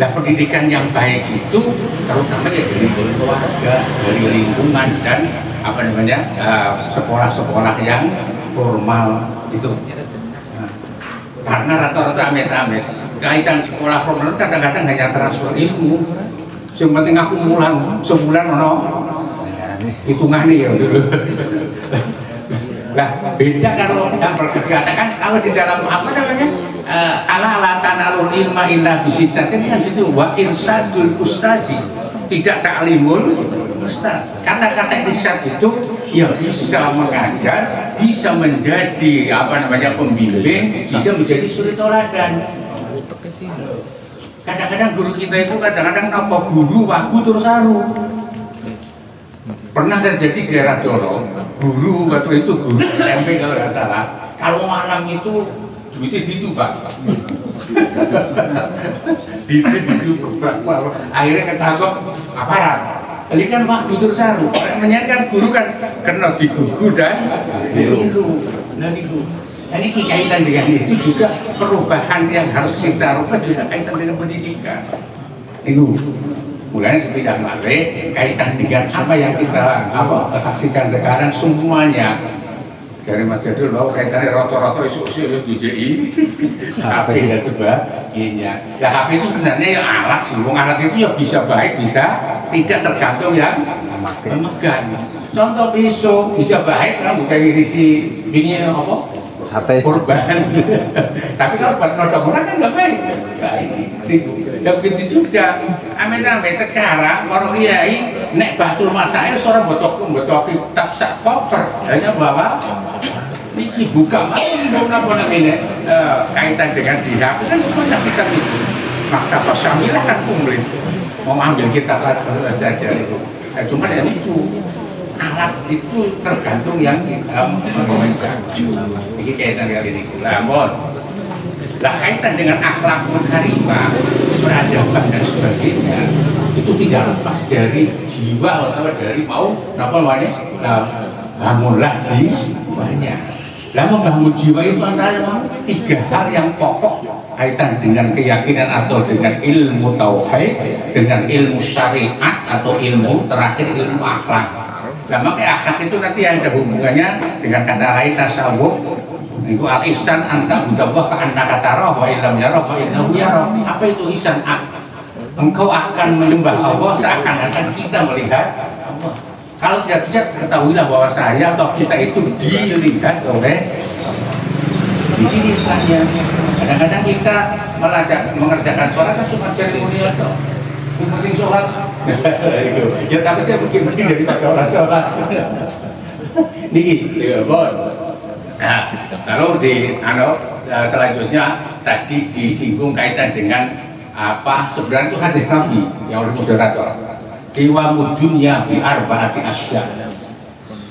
Nah, pendidikan yang baik itu terutama ya dari keluarga, dari lingkungan dan apa namanya sekolah-sekolah yang formal itu. Nah, karena rata-rata amit-amit kaitan sekolah formal kadang-kadang hanya transfer ilmu. Yang penting aku mulang sebulan hitungannya ya dulu. Nah, beda kalau yang berkata kalau di dalam apa namanya ala tanalul ilma illa bisittatin kan situ wa irsadul ustadi tidak taklimul ustad. Kata-kata irsyad itu ya bisa mengajar, bisa menjadi apa namanya pembimbing, bisa menjadi suri toladan. Kadang-kadang guru kita itu kadang-kadang apa guru waktu terus haru. Pernah terjadi di daerah Jolo, guru waktu itu guru SMP kalau nggak salah, kalau malam itu duitnya itu Pak. Akhirnya ketangkep aparat. Ini kan waktu terus haru. Menyanyikan guru kan kena digugu dan diru. Nah itu. Ini kaitan dengan itu juga perubahan yang harus kita rubah juga kaitan dengan pendidikan. Itu mulanya sepeda balik kaitan dengan apa yang kita saksikan sekarang semuanya dari Mas Jadul bahwa kaitannya roto-roto isu-isu DJI, HP dan sebagainya. Ya HP itu sebenarnya ya alat sih, alat itu ya bisa baik bisa tidak tergantung yang memegang. Contoh pisau bisa baik kan bukan isi ini apa? Sate Korban. Tapi kalau buat nodong-nodong kan nggak baik. Dan begitu juga amit-amit sekarang orang kiai nek basul masail seorang bocok kitab sak koper hanya bawa niki buka apa namanya kaitan dengan dihab kan semuanya kitab itu maktab syamilah kan kumplit mau ambil kitab aja itu cuma ya itu alat itu tergantung yang memegang ini kaitan dengan ini. Namun Lah kaitan dengan akhlak makarimah, peradaban dan sebagainya itu tidak lepas dari jiwa atau dari mau apa namanya? Bangunlah jiwanya. Lah membangun jiwa itu antara tiga hal yang pokok kaitan dengan keyakinan atau dengan ilmu tauhid, dengan ilmu syariat atau ilmu terakhir ilmu akhlak. Nah makanya akhlak itu nanti ada hubungannya dengan kata lain tasawuf. Itu al-ihsan anta budallah ka annaka tarah wa illam yarah fa innahu yarah. Apa itu ihsan? Engkau akan menyembah Allah seakan-akan kita melihat Allah. Kalau tidak bisa, ketahuilah bahwa saya atau kita itu dilihat oleh di sini tanya. Kadang-kadang kita mengerjakan sholat kan cuma seremonial toh. Penting sholat. Ya tapi saya mungkin daripada orang sholat. Niki, bon. Nah, lalu selanjutnya tadi disinggung kaitan dengan apa sebenarnya itu hadis Nabi yang oleh moderator. Qiwamud dunya bi arba'ati asya.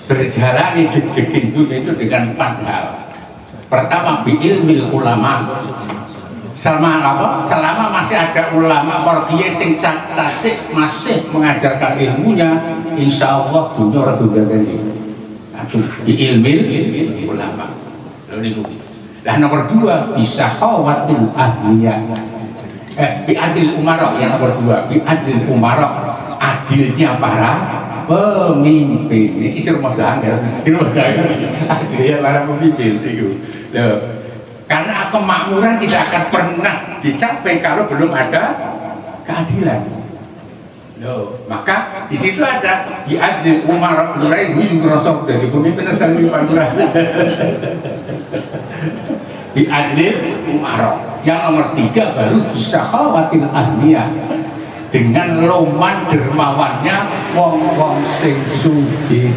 Berjalan di jejak dunia itu dengan 4 hal. Pertama bi ilmil ulama. Selama masih ada ulama pergi sing tasik masih mengajarkan ilmunya, insya Allah dunia ora ini. Di ilmil ulama. Nah nomor 2 bisa khawatir ahliyah. Di adil umarok yang nomor 2 di adil umarok adilnya para pemimpin. Ini kisah rumah tangga, adilnya para pemimpin itu. Karena kemakmuran tidak akan pernah dicapai kalau belum ada keadilan. Maka di situ ada di adil umar nurai buyung rosok dari pemimpin dan pemimpin di adil umar. Yang nomor 3 baru bisa khawatir ahliyah dengan loman dermawannya wong sing sugih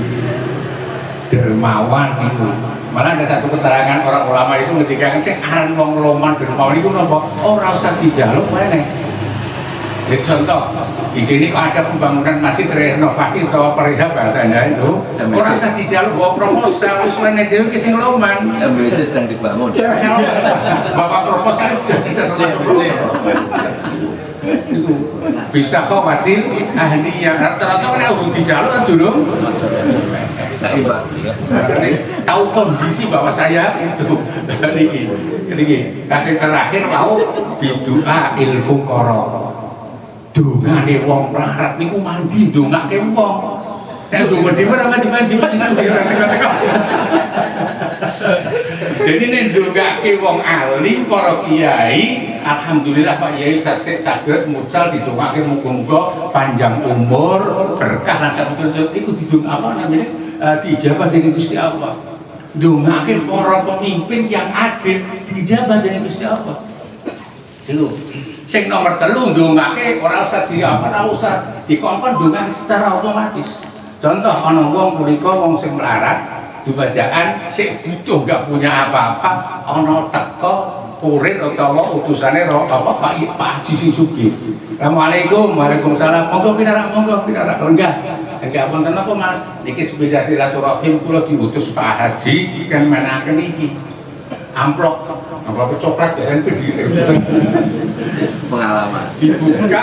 dermawan itu. Malah ada satu keterangan orang ulama itu ketika sing aran wong loman dermawan itu napa ora usah dijaluk meneh. Jadi contoh, di sini kok ada pembangunan masjid renovasi atau perihal bahasanya itu, orang usah dijaluk bawa proposal, wis meneh dhewe ki sing loman. MBC sedang dibangun. Bapak proposal sudah tidak itu bisa khawatir ahli yang rata-rata kan harus dijaluk kan dulu. Seimbang. Tahu kondisi bahwa saya itu ini kasih terakhir mau didoa ilmu koro. Dungane wong melarat niku mandi dongake wong. Nek donga dhewe ora mandi. Jadi nek dongake wong alim para kiai, alhamdulillah Pak Kiai saged mucal didongake muga-muga panjang umur, berkah lan terus iku didong apa namanya? Dijabah dening Gusti Allah. Dongake para pemimpin yang adil dijabah dening Gusti Allah. Itu sing nomor 3 ndongake ora usah dikongkon ndongake secara otomatis. Contoh ana wong punika wong sing melarat dibadaan sik butuh gak punya apa-apa ana teko kurir utawa utusane apa Pak Haji sing sugih. Assalamualaikum. Waalaikumsalam. Monggo pinarak enggak wonten apa Mas niki sepeda silaturahim kula diutus Pak Haji kan menaken iki amplop coklat dan gede Pengalaman dibuka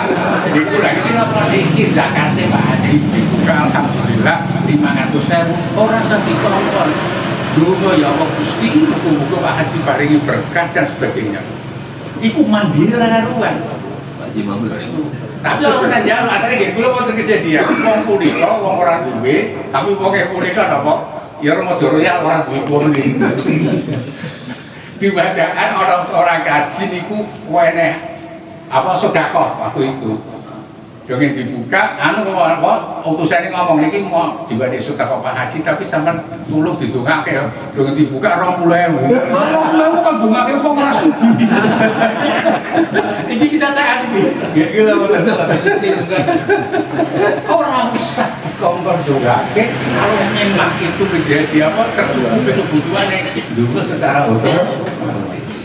itu lagi apa iki zakatnya Pak Haji dibuka alhamdulillah 500.000 orang tadi kongkon dulu ya Allah Gusti muga-muga Pak Haji paringi berkah dan sebagainya iku mandiri karuan Pak Haji Mahmud itu. tapi orang bisa jalan asalnya gitu kula wonten kejadian wong punika wong ora duwe tapi wonge punika napa ya rada royal ora duwe pun dibadaan orang gaji niku weneh apa sedekah waktu itu dengan dibuka apa utusane ngomong iki mau dibade sedekah Pak Haji tapi sampean tulung didongake ya dengan dibuka 20.000 kan bungake kok ora sudi iki kita tak iki ya kira orang bisa dikongkon dongake kalau nyemak itu menjadi apa tercukupi kebutuhannya dulu secara otomatis.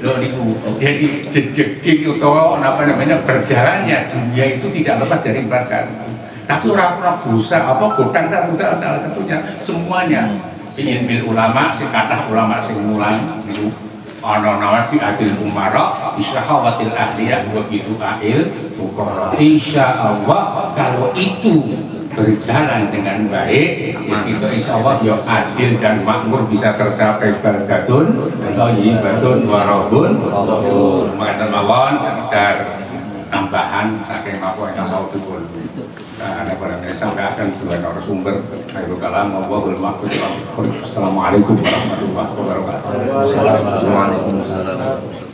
Loh niku jadi jejeki utawa apa namanya berjalannya dunia itu tidak lepas dari ibadah. Tapi orang-orang dosa apa godang tentunya semuanya ingin bil ulama sing kathah ulama sing mulang niku ana nawati adil umara isyahawatil ahliyah wa bidu'ail fuqara. Insyaallah kalau itu berjalan dengan baik ya kita insyaallah ya adil dan makmur bisa tercapai baldatun thayyibatun wa rabbun ghafur. Maka mawon sekedar tambahan saking apa yang mau dipun. Ada barangnya sampai akan dua narasumber. Ayo kalam wabul maksud. Assalamualaikum warahmatullahi wabarakatuh. Assalamualaikum warahmatullahi wabarakatuh.